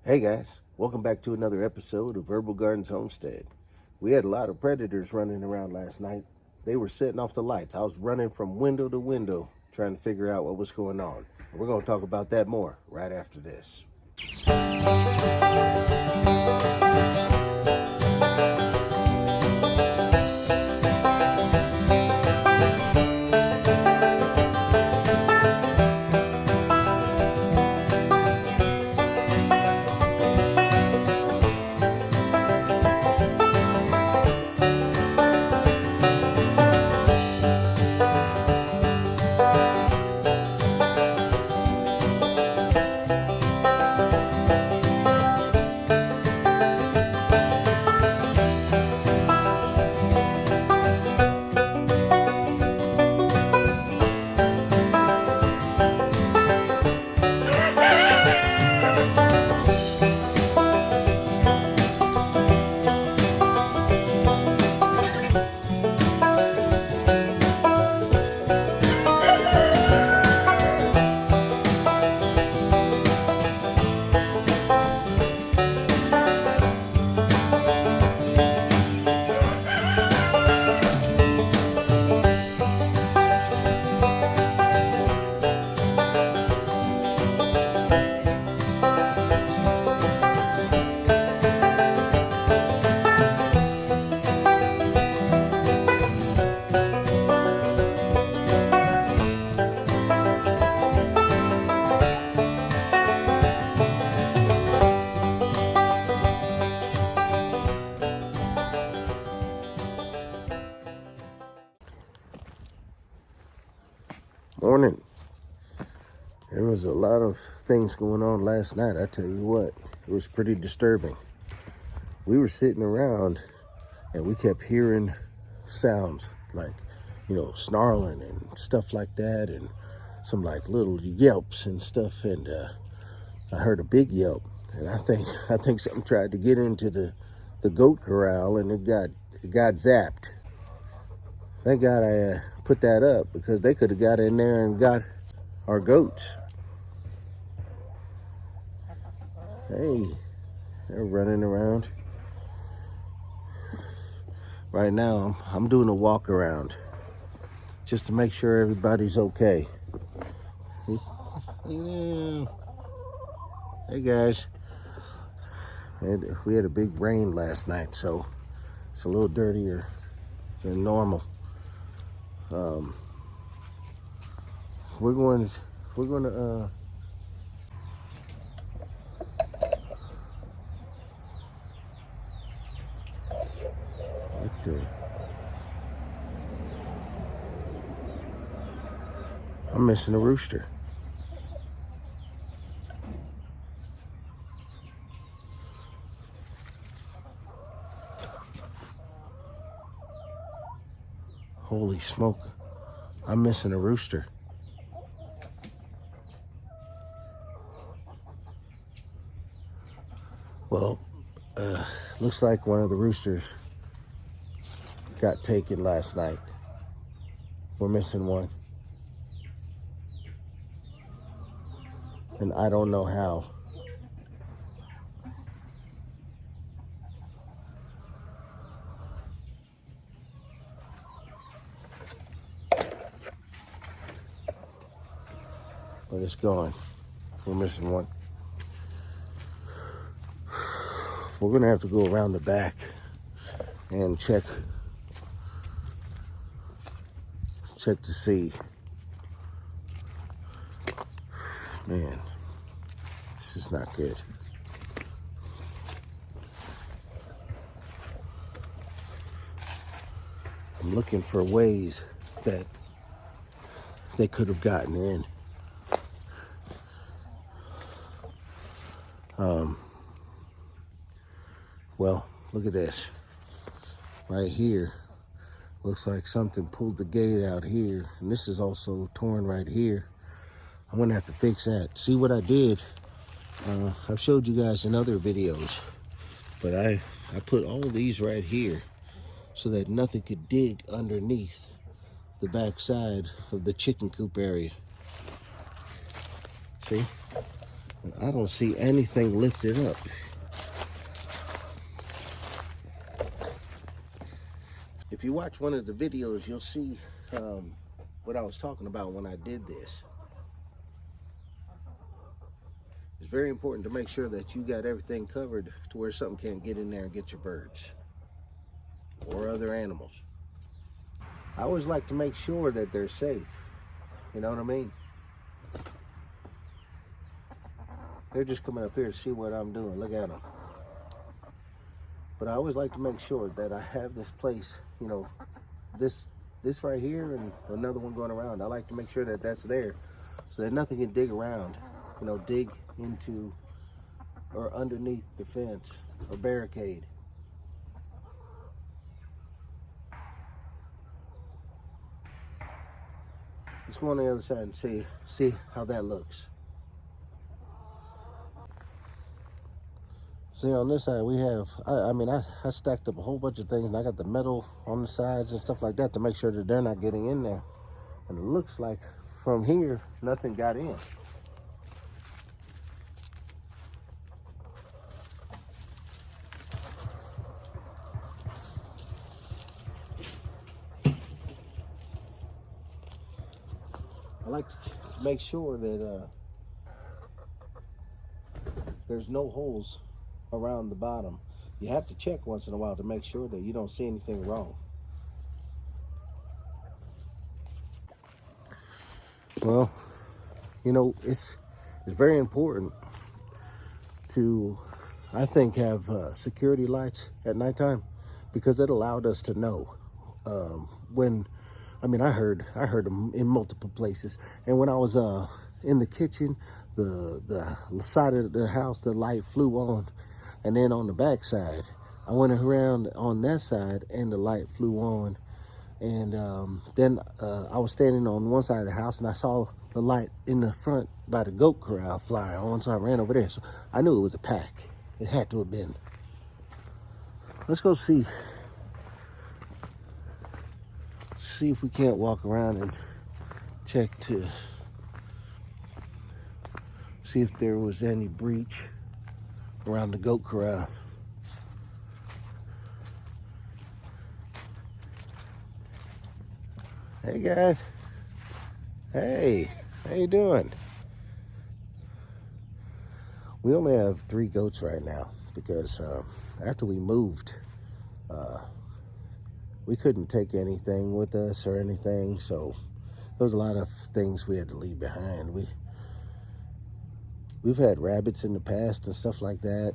Hey guys, welcome back to another episode of Herbal Gardens Homestead. We had a lot of predators running around last night. They were setting off the lights. I was running from window to window trying to figure out what was going on. We're going to talk about that more right after this. Morning. There was a lot of things going on last night. I tell you what, it was pretty disturbing. We were sitting around and we kept hearing sounds like, snarling and stuff like that, and some like little yelps and stuff. And I heard a big yelp, and I think something tried to get into the goat corral, and it got zapped. Thank God I put that up, because they could have got in there and got our goats. Hey, they're running around. Right now, I'm doing a walk around just to make sure everybody's okay. Yeah. Hey guys. We had a big rain last night, so it's a little dirtier than normal. We're going to what the, I'm missing a rooster. Holy smoke, I'm missing a rooster. Well, looks like one of the roosters got taken last night. We're missing one. And I don't know how. But it's gone. We're missing one. We're gonna have to go around the back and check to see. Man, this is not good. I'm looking for ways that they could have gotten in. Well, look at this. Right here, looks like something pulled the gate out here, and this is also torn right here. I'm gonna have to fix that. See what I did? I've showed you guys in other videos, but I put all of these right here so that nothing could dig underneath the back side of the chicken coop area. See? And I don't see anything lifted up. If you watch one of the videos, you'll see what I was talking about when I did this. It's very important to make sure that you got everything covered to where something can't get in there and get your birds or other animals. I always like to make sure that they're safe. You know what I mean? They're just coming up here to see what I'm doing. Look at them. But I always like to make sure that I have this place, you know, this right here and another one going around. I like to make sure that that's there so that nothing can dig around, you know, dig into or underneath the fence or barricade. Let's go on the other side and see how that looks. See, on this side we have, I stacked up a whole bunch of things, and I got the metal on the sides and stuff like that to make sure that they're not getting in there. And it looks like from here, nothing got in. I like to make sure that there's no holes around the bottom. You have to check once in a while to make sure that you don't see anything wrong. Well, you know, it's very important to, I think, have security lights at nighttime, because it allowed us to know when, I heard them in multiple places. And when I was in the kitchen, the side of the house, the light flew on. And then on the back side, I went around on that side and the light flew on. And then I was standing on one side of the house and I saw the light in the front by the goat corral fly on. So I ran over there. So I knew it was a pack. It had to have been. Let's go see if we can't walk around and check to see if there was any breach around the goat corral. Hey guys. Hey, how you doing? We only have 3 goats right now because after we moved, we couldn't take anything with us or anything, so there was a lot of things we had to leave behind. We've had rabbits in the past and stuff like that,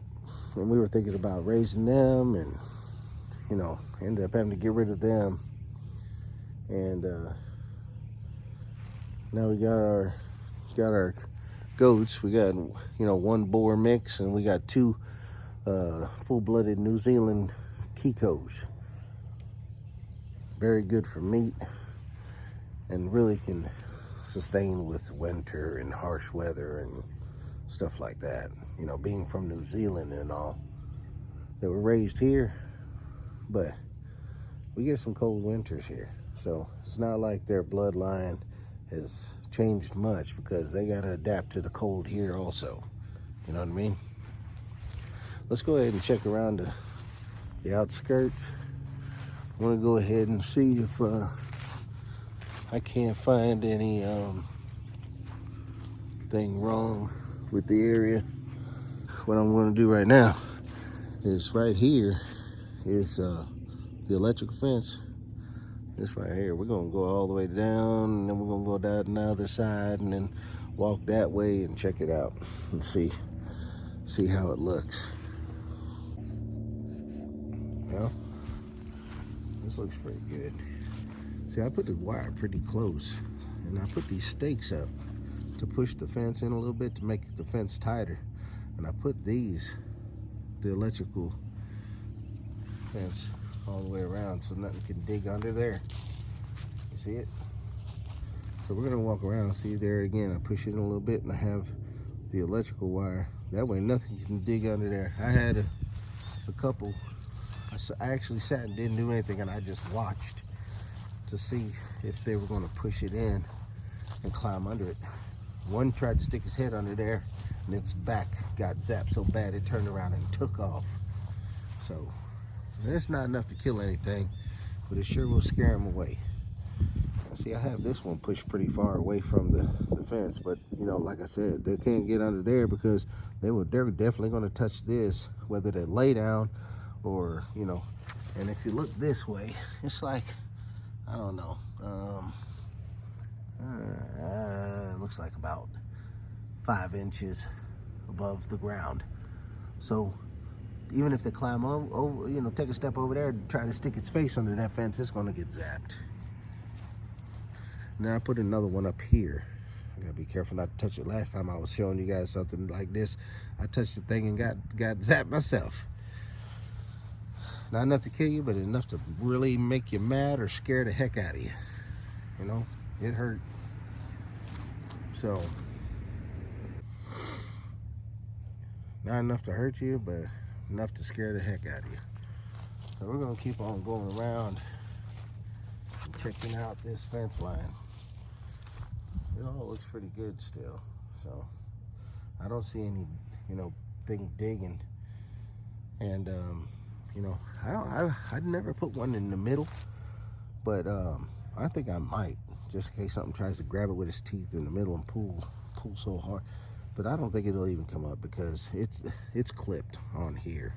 and we were thinking about raising them, and you know, ended up having to get rid of them. And now we got our goats. We got, you know, 1 Boer mix, and we got 2 full-blooded New Zealand Kikos. Very good for meat and really can sustain with winter and harsh weather and stuff like that. You know, being from New Zealand and all, they were raised here, but we get some cold winters here. So it's not like their bloodline has changed much, because they got to adapt to the cold here also. You know what I mean? Let's go ahead and check around the outskirts. I want to go ahead and see if I can't find any thing wrong with the area. What I'm going to do right now is right here is the electrical fence. This right here, we're going to go all the way down, and then we're going to go down the other side and then walk that way and check it out and see how it looks. Well, this looks pretty good. See, I put the wire pretty close, and I put these stakes up to push the fence in a little bit to make the fence tighter. And I put the electrical fence all the way around so nothing can dig under there. You see it? So we're gonna walk around and see there again. I push it in a little bit and I have the electrical wire. That way nothing can dig under there. I had a couple, I actually sat and didn't do anything, and I just watched to see if they were gonna push it in and climb under it. One tried to stick his head under there, and its back got zapped so bad it turned around and took off. So it's not enough to kill anything, but it sure will scare him away. See, I have this one pushed pretty far away from the fence, but you know, like I said, they can't get under there because they're definitely going to touch this, whether they lay down or, you know. And if you look this way, it's like, I don't know, it looks like about 5 inches above the ground. So even if they climb over, you know, take a step over there and try to stick its face under that fence, it's going to get zapped. Now I put another one up here. I gotta be careful not to touch it. Last time I was showing you guys something like this, I touched the thing and got zapped myself. Not enough to kill you, but enough to really make you mad or scare the heck out of you. You know, it hurt. So, not enough to hurt you, but enough to scare the heck out of you. So we're gonna keep on going around and checking out this fence line. It all looks pretty good still. So I don't see any, you know, thing digging. And you know, I'd never put one in the middle, but I think I might, just in case something tries to grab it with its teeth in the middle and pull so hard. But I don't think it'll even come up because it's clipped on here.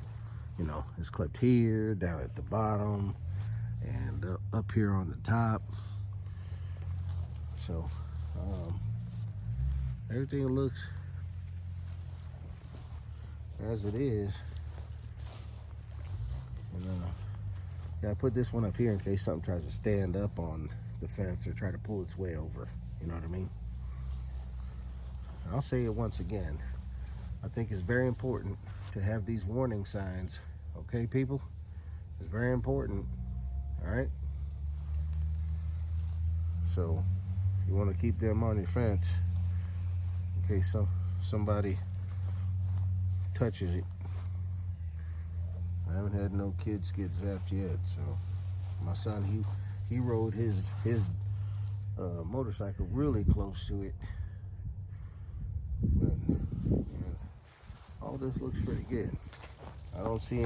You know, it's clipped here, down at the bottom, and up here on the top. So everything looks as it is. And yeah, I put this one up here in case something tries to stand up on the fence or try to pull its way over. You know what I mean? And I'll say it once again. I think it's very important to have these warning signs. Okay, people? It's very important. All right? So you want to keep them on your fence in case somebody touches it. I haven't had no kids get zapped yet, so my son, he rode his motorcycle really close to it. But yes, all this looks pretty good. I don't see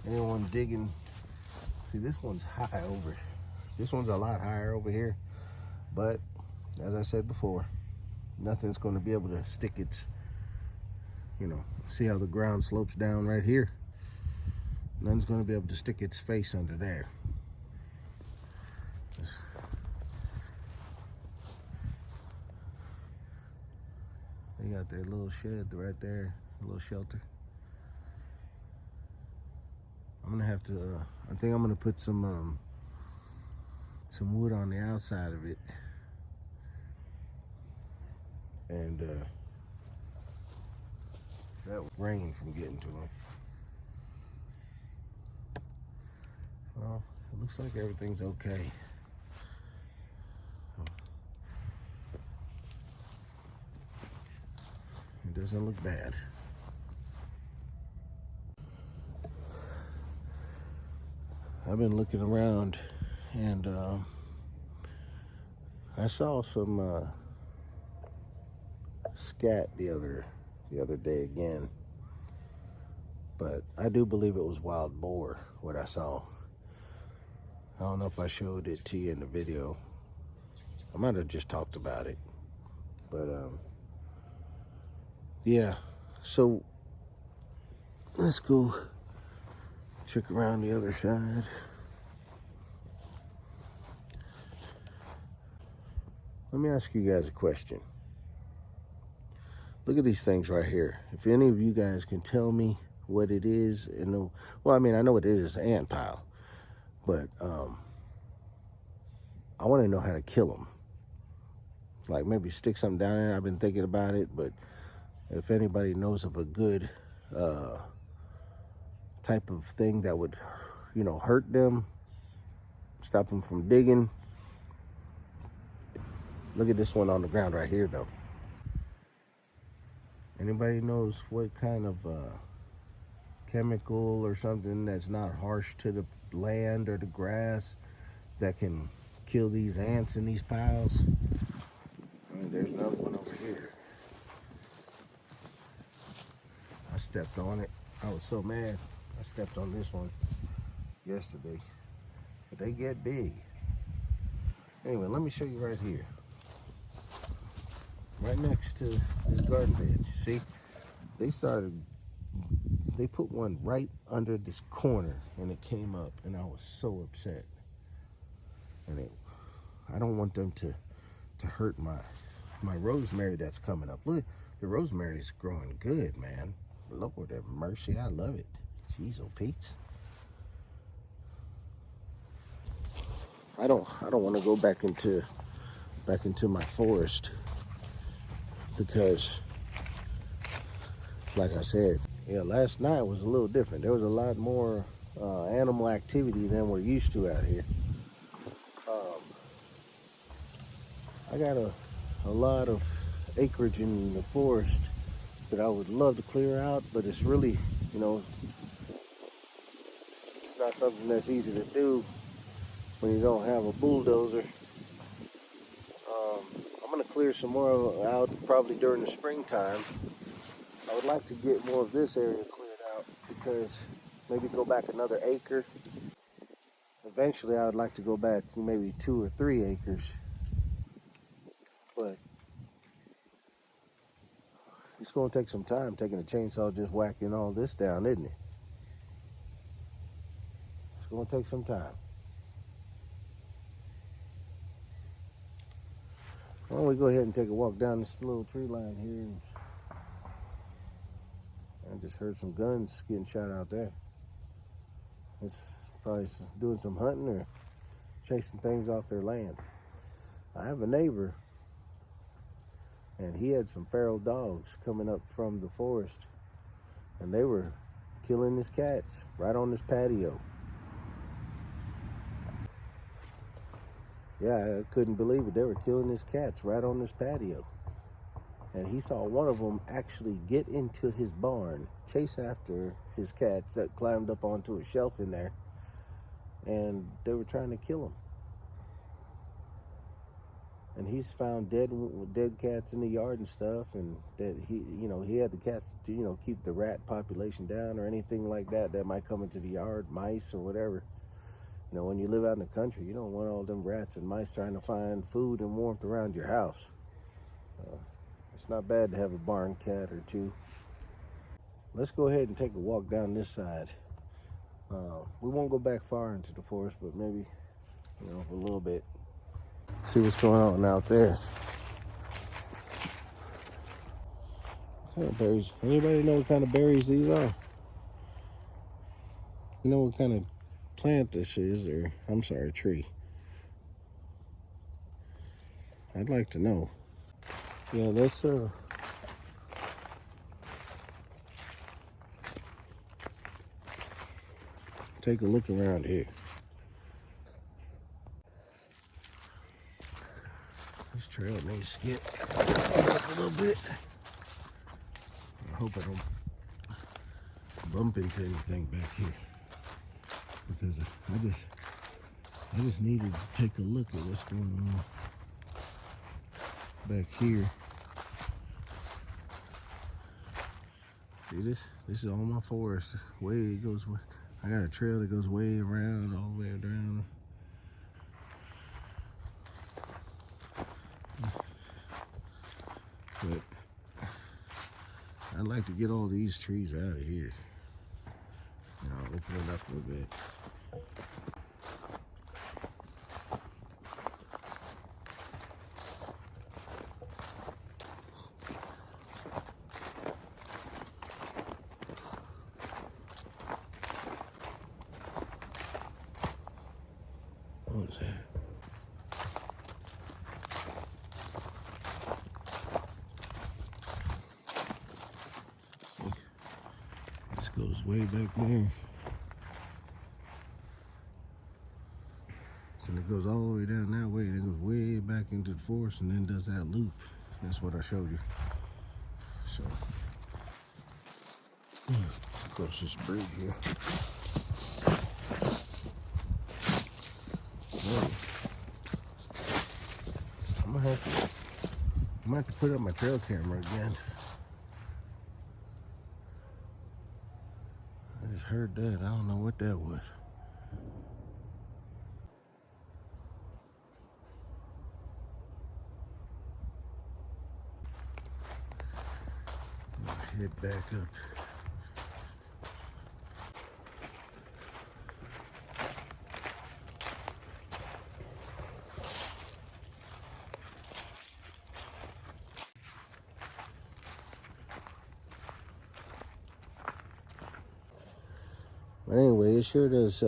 anyone digging. See, this one's high over. This one's a lot higher over here. But as I said before, nothing's going to be able to stick its, you know, see how the ground slopes down right here? Nothing's going to be able to stick its face under there. They got their little shed right there, a little shelter. I'm gonna have to, I think I'm gonna put some wood on the outside of it, and that will rain from getting to them. Well, it looks like everything's okay. It doesn't look bad. I've been looking around, and I saw some scat the other day again, but I do believe it was wild boar what I saw. I don't know if I showed it to you in the video. I might have just talked about it, but yeah. So let's go check around the other side. Let me ask you guys a question. Look at these things right here. If any of you guys can tell me what it is, and well, I mean, I know what it is, an ant pile, but I want to know how to kill them. Like maybe stick something down there. I've been thinking about it, but if anybody knows of a good type of thing that would, you know, hurt them, stop them from digging. Look at this one on the ground right here, though. Anybody knows what kind of chemical or something that's not harsh to the land or the grass that can kill these ants in these piles? And there's another one over here. I stepped on it. I was so mad. I stepped on this one yesterday. But they get big. Anyway, let me show you right here. Right next to this garden bed. See? They put one right under this corner and it came up and I was so upset. And I don't want them to hurt my rosemary that's coming up. Look, the rosemary is growing good, man. Lord have mercy, I love it. Jeez, oh Pete. I don't want to go back into my forest because, like I said, yeah, last night was a little different. There was a lot more animal activity than we're used to out here. I got a lot of acreage in the forest that I would love to clear out, but it's really, it's not something that's easy to do when you don't have a bulldozer. I'm gonna clear some more out probably during the springtime. I would like to get more of this area cleared out because maybe go back another acre. Eventually I would like to go back maybe 2 or 3 acres. But it's going to take some time taking a chainsaw just whacking all this down, isn't it? It's going to take some time. Why don't we go ahead and take a walk down this little tree line here. I just heard some guns getting shot out there. It's probably doing some hunting or chasing things off their land. I have a neighbor, and he had some feral dogs coming up from the forest, and they were killing his cats right on this patio. Yeah, I couldn't believe it. They were killing his cats right on this patio. And he saw one of them actually get into his barn, chase after his cats that climbed up onto a shelf in there, and they were trying to kill him. And he's found dead cats in the yard and stuff, and that he had the cats to, keep the rat population down or anything like that might come into the yard, mice or whatever. When you live out in the country, you don't want all them rats and mice trying to find food and warmth around your house. It's not bad to have a barn cat or two. Let's go ahead and take a walk down this side. We won't go back far into the forest, but maybe, a little bit. See what's going on out there. What kind of berries? Anybody know what kind of berries these are? You know what kind of plant this is, or I'm sorry, tree? I'd like to know. Yeah, let's take a look around here. This trail needs to get up a little bit. I hope I don't bump into anything back here, because I just needed to take a look at what's going on back here. See this? This is all my forest. It goes. I got a trail that goes way around, all the way around. But I'd like to get all these trees out of here. I'll open it up a little bit. What is that? This goes way back there. So it goes all the way down that way, and it goes way back into the forest and then does that loop. That's what I showed you. So, across this bridge here. I'm gonna have might have to put up my trail camera again. I just heard that. I don't know what that was. Let's head back up. But anyway, it sure does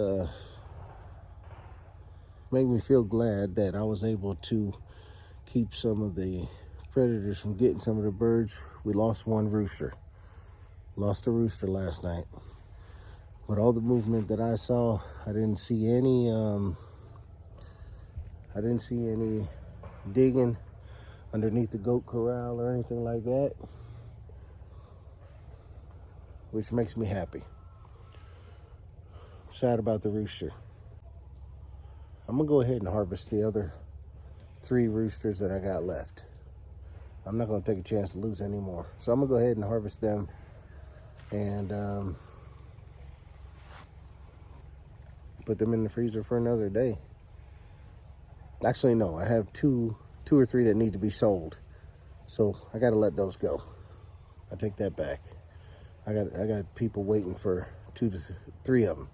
make me feel glad that I was able to keep some of the predators from getting some of the birds. We lost one rooster. Lost a rooster last night. But all the movement that I saw, I didn't see any digging underneath the goat corral or anything like that, which makes me happy. Sad about the rooster. I'm gonna go ahead and harvest the other 3 roosters that I got left. I'm not gonna take a chance to lose any more. So I'm gonna go ahead and harvest them and put them in the freezer for another day. Actually, no, I have two or three that need to be sold. So I gotta let those go. I take that back. I got people waiting for 2 to 3 of them.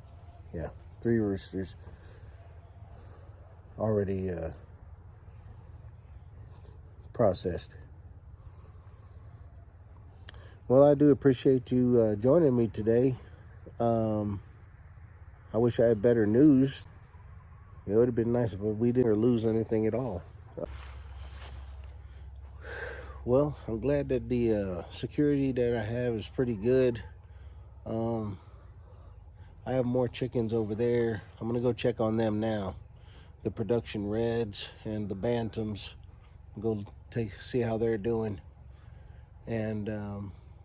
Yeah, 3 roosters already processed. Well, I do appreciate you joining me today. I wish I had better news. It would have been nice if we didn't lose anything at all. Well, I'm glad that the security that I have is pretty good. I have more chickens over there. I'm gonna go check on them now. The production reds and the bantams. Go see how they're doing. And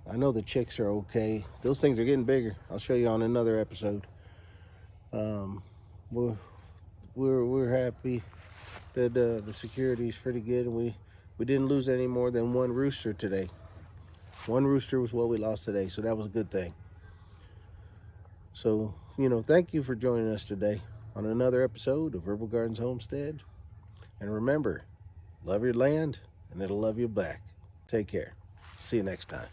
I know the chicks are okay. Those things are getting bigger. I'll show you on another episode. We're happy that the security is pretty good, and we didn't lose any more than 1 rooster today. 1 rooster was what we lost today, so that was a good thing. So, thank you for joining us today on another episode of Verbal Gardens Homestead. And remember, love your land, and it'll love you back. Take care. See you next time.